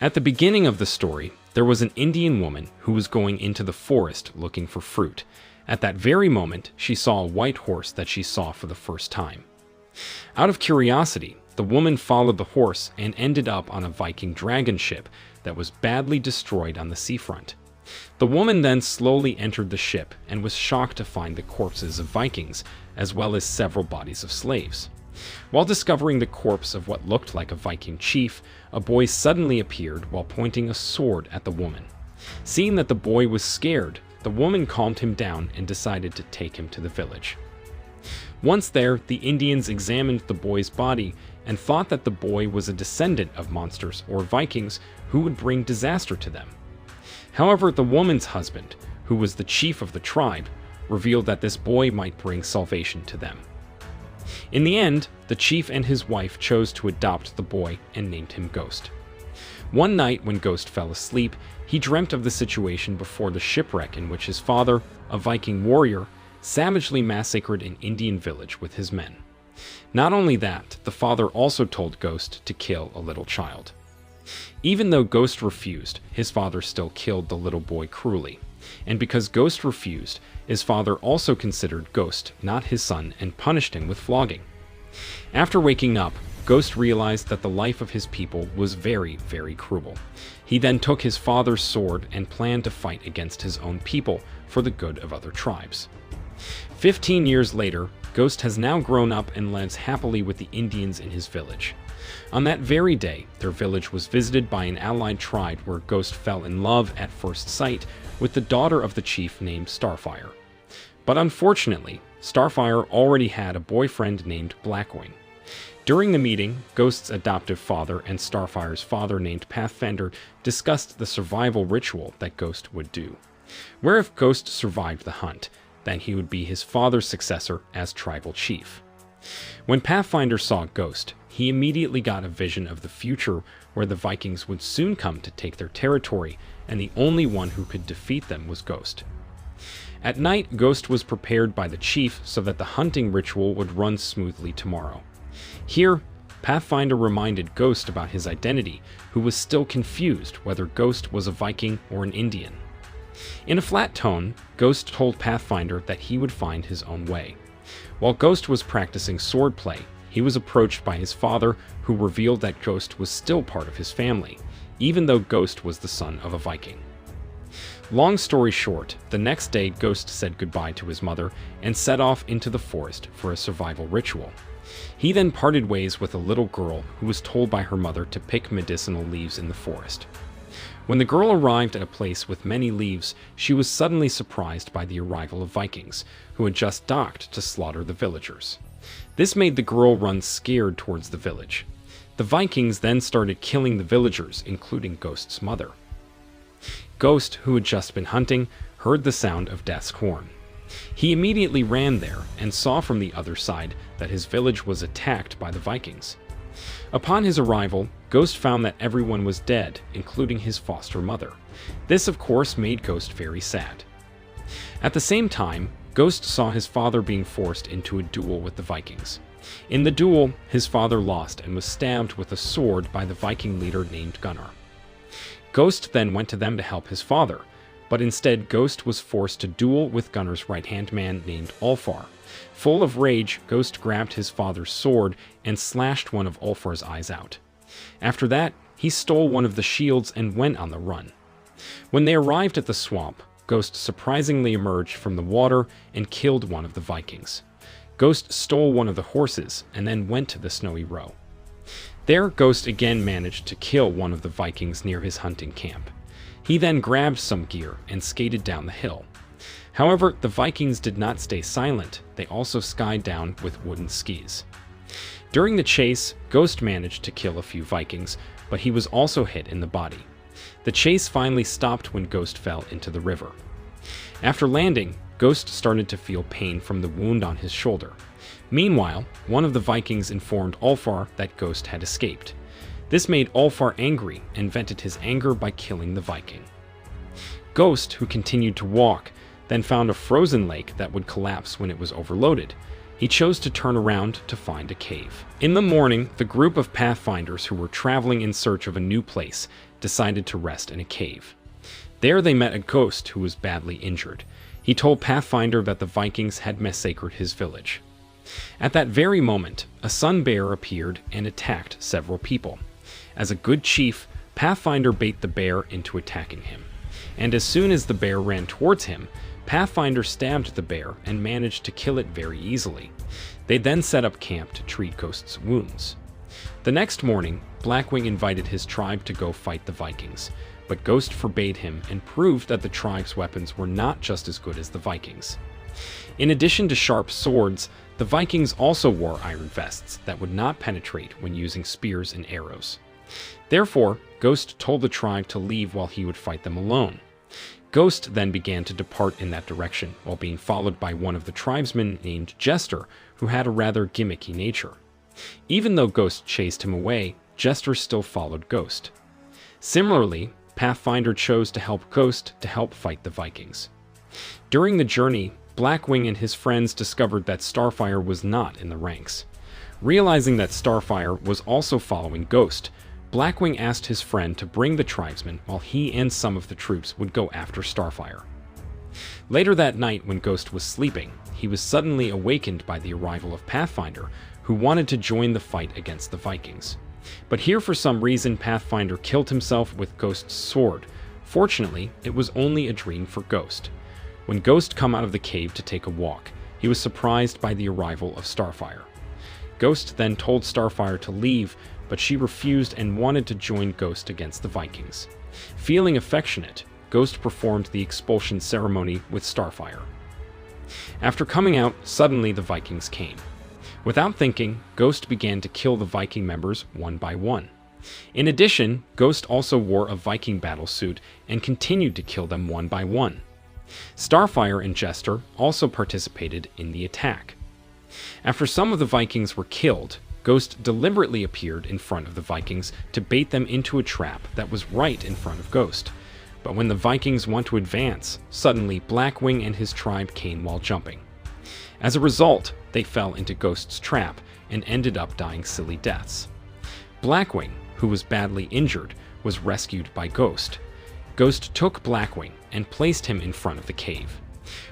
At the beginning of the story, there was an Indian woman who was going into the forest looking for fruit. At that very moment, she saw a white horse that she saw for the first time. Out of curiosity, the woman followed the horse and ended up on a Viking dragon ship that was badly destroyed on the seafront. The woman then slowly entered the ship and was shocked to find the corpses of Vikings, as well as several bodies of slaves. While discovering the corpse of what looked like a Viking chief, a boy suddenly appeared while pointing a sword at the woman. Seeing that the boy was scared, the woman calmed him down and decided to take him to the village. Once there, the Indians examined the boy's body and thought that the boy was a descendant of monsters or Vikings who would bring disaster to them. However, the woman's husband, who was the chief of the tribe, revealed that this boy might bring salvation to them. In the end, the chief and his wife chose to adopt the boy and named him Ghost. One night when Ghost fell asleep, he dreamt of the situation before the shipwreck in which his father, a Viking warrior, savagely massacred an Indian village with his men. Not only that, the father also told Ghost to kill a little child. Even though Ghost refused, his father still killed the little boy cruelly. And because Ghost refused, his father also considered Ghost not his son and punished him with flogging. After waking up, Ghost realized that the life of his people was very, very cruel. He then took his father's sword and planned to fight against his own people for the good of other tribes. 15 years later, Ghost has now grown up and lives happily with the Indians in his village. On that very day, their village was visited by an allied tribe where Ghost fell in love at first sight with the daughter of the chief named Starfire. But unfortunately, Starfire already had a boyfriend named Blackwing. During the meeting, Ghost's adoptive father and Starfire's father named Pathfinder discussed the survival ritual that Ghost would do, where if Ghost survived the hunt, then he would be his father's successor as tribal chief. When Pathfinder saw Ghost, he immediately got a vision of the future where the Vikings would soon come to take their territory, and the only one who could defeat them was Ghost. At night, Ghost was prepared by the chief so that the hunting ritual would run smoothly tomorrow. Here, Pathfinder reminded Ghost about his identity, who was still confused whether Ghost was a Viking or an Indian. In a flat tone, Ghost told Pathfinder that he would find his own way. While Ghost was practicing swordplay, he was approached by his father, who revealed that Ghost was still part of his family, even though Ghost was the son of a Viking. Long story short, the next day Ghost said goodbye to his mother and set off into the forest for a survival ritual. He then parted ways with a little girl who was told by her mother to pick medicinal leaves in the forest. When the girl arrived at a place with many leaves, she was suddenly surprised by the arrival of Vikings, who had just docked to slaughter the villagers. This made the girl run scared towards the village. The Vikings then started killing the villagers, including Ghost's mother. Ghost, who had just been hunting, heard the sound of Death's horn. He immediately ran there and saw from the other side that his village was attacked by the Vikings. Upon his arrival, Ghost found that everyone was dead, including his foster mother. This, of course, made Ghost very sad. At the same time, Ghost saw his father being forced into a duel with the Vikings. In the duel, his father lost and was stabbed with a sword by the Viking leader named Gunnar. Ghost then went to them to help his father, but instead Ghost was forced to duel with Gunnar's right-hand man named Ulfar. Full of rage, Ghost grabbed his father's sword and slashed one of Ulfar's eyes out. After that, he stole one of the shields and went on the run. When they arrived at the swamp, Ghost surprisingly emerged from the water and killed one of the Vikings. Ghost stole one of the horses and then went to the Snowy Row. There, Ghost again managed to kill one of the Vikings near his hunting camp. He then grabbed some gear and skated down the hill. However, the Vikings did not stay silent, they also skied down with wooden skis. During the chase, Ghost managed to kill a few Vikings, but he was also hit in the body. The chase finally stopped when Ghost fell into the river. After landing, Ghost started to feel pain from the wound on his shoulder. Meanwhile, one of the Vikings informed Ulfar that Ghost had escaped. This made Ulfar angry and vented his anger by killing the Viking. Ghost, who continued to walk, then found a frozen lake that would collapse when it was overloaded. He chose to turn around to find a cave. In the morning, the group of pathfinders who were traveling in search of a new place decided to rest in a cave. There they met a ghost who was badly injured. He told Pathfinder that the Vikings had massacred his village. At that very moment, a sun bear appeared and attacked several people. As a good chief, Pathfinder bait the bear into attacking him. And as soon as the bear ran towards him, Pathfinder stabbed the bear and managed to kill it very easily. They then set up camp to treat Ghost's wounds. The next morning, Blackwing invited his tribe to go fight the Vikings, but Ghost forbade him and proved that the tribe's weapons were not just as good as the Vikings. In addition to sharp swords, the Vikings also wore iron vests that would not penetrate when using spears and arrows. Therefore, Ghost told the tribe to leave while he would fight them alone. Ghost then began to depart in that direction, while being followed by one of the tribesmen named Jester, who had a rather gimmicky nature. Even though Ghost chased him away, Jester still followed Ghost. Similarly, Pathfinder chose to help Ghost to help fight the Vikings. During the journey, Blackwing and his friends discovered that Starfire was not in the ranks. Realizing that Starfire was also following Ghost, Blackwing asked his friend to bring the tribesmen while he and some of the troops would go after Starfire. Later that night, when Ghost was sleeping, he was suddenly awakened by the arrival of Pathfinder, who wanted to join the fight against the Vikings. But here, for some reason, Pathfinder killed himself with Ghost's sword. Fortunately, it was only a dream for Ghost. When Ghost came out of the cave to take a walk, he was surprised by the arrival of Starfire. Ghost then told Starfire to leave, but she refused and wanted to join Ghost against the Vikings. Feeling affectionate, Ghost performed the expulsion ceremony with Starfire. After coming out, suddenly the Vikings came. Without thinking, Ghost began to kill the Viking members one by one. In addition, Ghost also wore a Viking battlesuit and continued to kill them one by one. Starfire and Jester also participated in the attack. After some of the Vikings were killed, Ghost deliberately appeared in front of the Vikings to bait them into a trap that was right in front of Ghost. But when the Vikings went to advance, suddenly Blackwing and his tribe came while jumping. As a result, they fell into Ghost's trap and ended up dying silly deaths. Blackwing, who was badly injured, was rescued by Ghost. Ghost took Blackwing and placed him in front of the cave,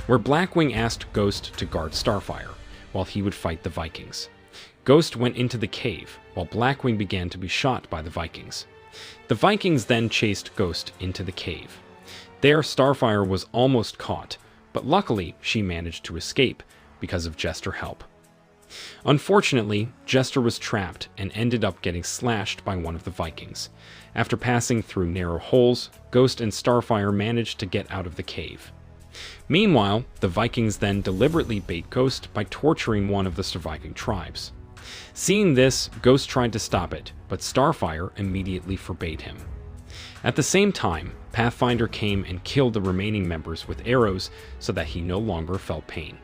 where Blackwing asked Ghost to guard Starfire, while he would fight the Vikings. Ghost went into the cave, while Blackwing began to be shot by the Vikings. The Vikings then chased Ghost into the cave. There, Starfire was almost caught, but luckily she managed to escape because of Jester's help. Unfortunately, Jester was trapped and ended up getting slashed by one of the Vikings. After passing through narrow holes, Ghost and Starfire managed to get out of the cave. Meanwhile, the Vikings then deliberately bait Ghost by torturing one of the surviving tribes. Seeing this, Ghost tried to stop it, but Starfire immediately forbade him. At the same time, Pathfinder came and killed the remaining members with arrows so that he no longer felt pain.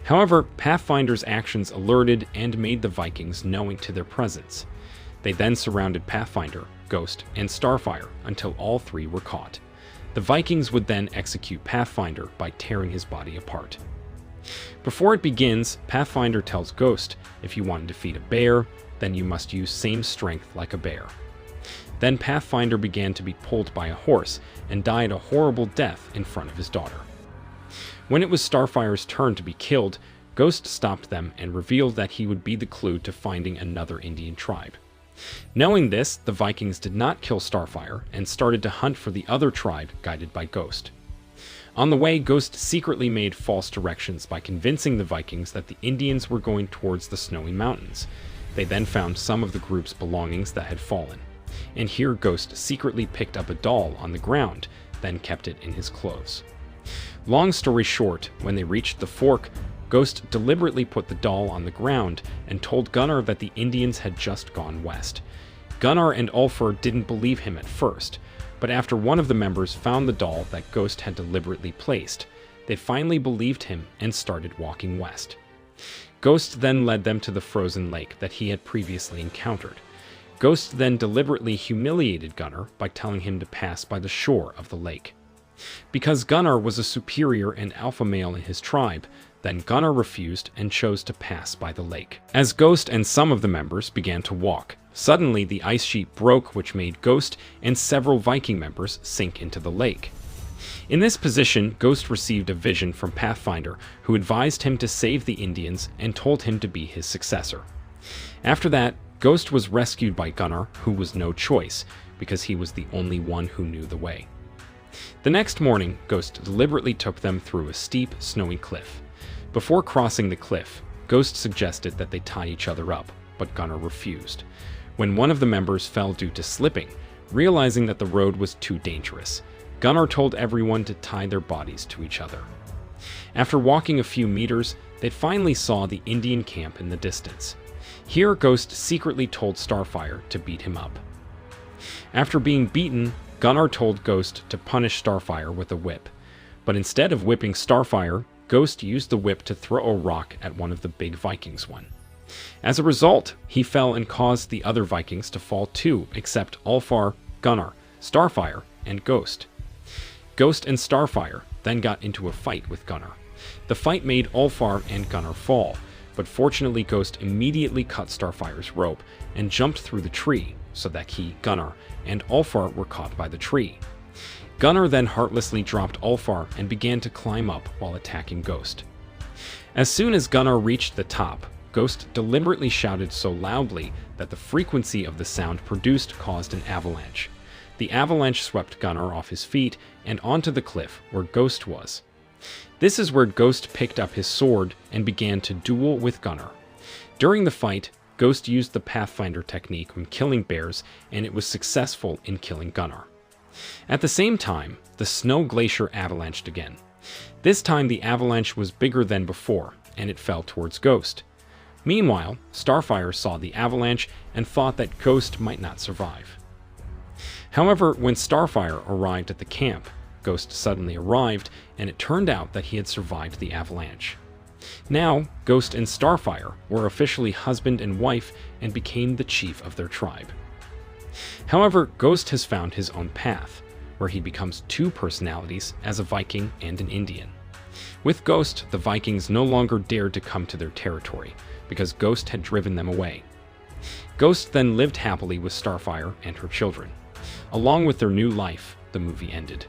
However, Pathfinder's actions alerted and made the Vikings knowing to their presence. They then surrounded Pathfinder, Ghost, and Starfire until all three were caught. The Vikings would then execute Pathfinder by tearing his body apart. Before it begins, Pathfinder tells Ghost, if you want to defeat a bear, then you must use same strength like a bear. Then Pathfinder began to be pulled by a horse and died a horrible death in front of his daughter. When it was Starfire's turn to be killed, Ghost stopped them and revealed that he would be the clue to finding another Indian tribe. Knowing this, the Vikings did not kill Starfire and started to hunt for the other tribe guided by Ghost. On the way, Ghost secretly made false directions by convincing the Vikings that the Indians were going towards the snowy mountains. They then found some of the group's belongings that had fallen. And here Ghost secretly picked up a doll on the ground, then kept it in his clothes. Long story short, when they reached the fork, Ghost deliberately put the doll on the ground and told Gunnar that the Indians had just gone west. Gunnar and Ulfr didn't believe him at first, but after one of the members found the doll that Ghost had deliberately placed, they finally believed him and started walking west. Ghost then led them to the frozen lake that he had previously encountered. Ghost then deliberately humiliated Gunnar by telling him to pass by the shore of the lake. Because Gunnar was a superior and alpha male in his tribe, Then Gunnar refused and chose to pass by the lake. As Ghost and some of the members began to walk, suddenly the ice sheet broke, which made Ghost and several Viking members sink into the lake. In this position, Ghost received a vision from Pathfinder, who advised him to save the Indians and told him to be his successor. After that, Ghost was rescued by Gunnar, who was no choice, because he was the only one who knew the way. The next morning, Ghost deliberately took them through a steep, snowy cliff. Before crossing the cliff, Ghost suggested that they tie each other up, but Gunnar refused. When one of the members fell due to slipping, realizing that the road was too dangerous, Gunnar told everyone to tie their bodies to each other. After walking a few meters, they finally saw the Indian camp in the distance. Here, Ghost secretly told Starfire to beat him up. After being beaten, Gunnar told Ghost to punish Starfire with a whip, but instead of whipping Starfire, Ghost used the whip to throw a rock at one of the big Vikings. As a result, he fell and caused the other Vikings to fall too, except Ulfar, Gunnar, Starfire, and Ghost. Ghost and Starfire then got into a fight with Gunnar. The fight made Ulfar and Gunnar fall, but fortunately Ghost immediately cut Starfire's rope and jumped through the tree so that he, Gunnar, and Ulfar were caught by the tree. Gunnar then heartlessly dropped Ulfar and began to climb up while attacking Ghost. As soon as Gunnar reached the top, Ghost deliberately shouted so loudly that the frequency of the sound produced caused an avalanche. The avalanche swept Gunnar off his feet and onto the cliff where Ghost was. This is where Ghost picked up his sword and began to duel with Gunnar. During the fight, Ghost used the Pathfinder technique when killing bears, and it was successful in killing Gunnar. At the same time, the snow glacier avalanched again. This time the avalanche was bigger than before, and it fell towards Ghost. Meanwhile, Starfire saw the avalanche and thought that Ghost might not survive. However, when Starfire arrived at the camp, Ghost suddenly arrived, and it turned out that he had survived the avalanche. Now, Ghost and Starfire were officially husband and wife and became the chief of their tribe. However, Ghost has found his own path, where he becomes two personalities as a Viking and an Indian. With Ghost, the Vikings no longer dared to come to their territory, because Ghost had driven them away. Ghost then lived happily with Starfire and her children. Along with their new life, the movie ended.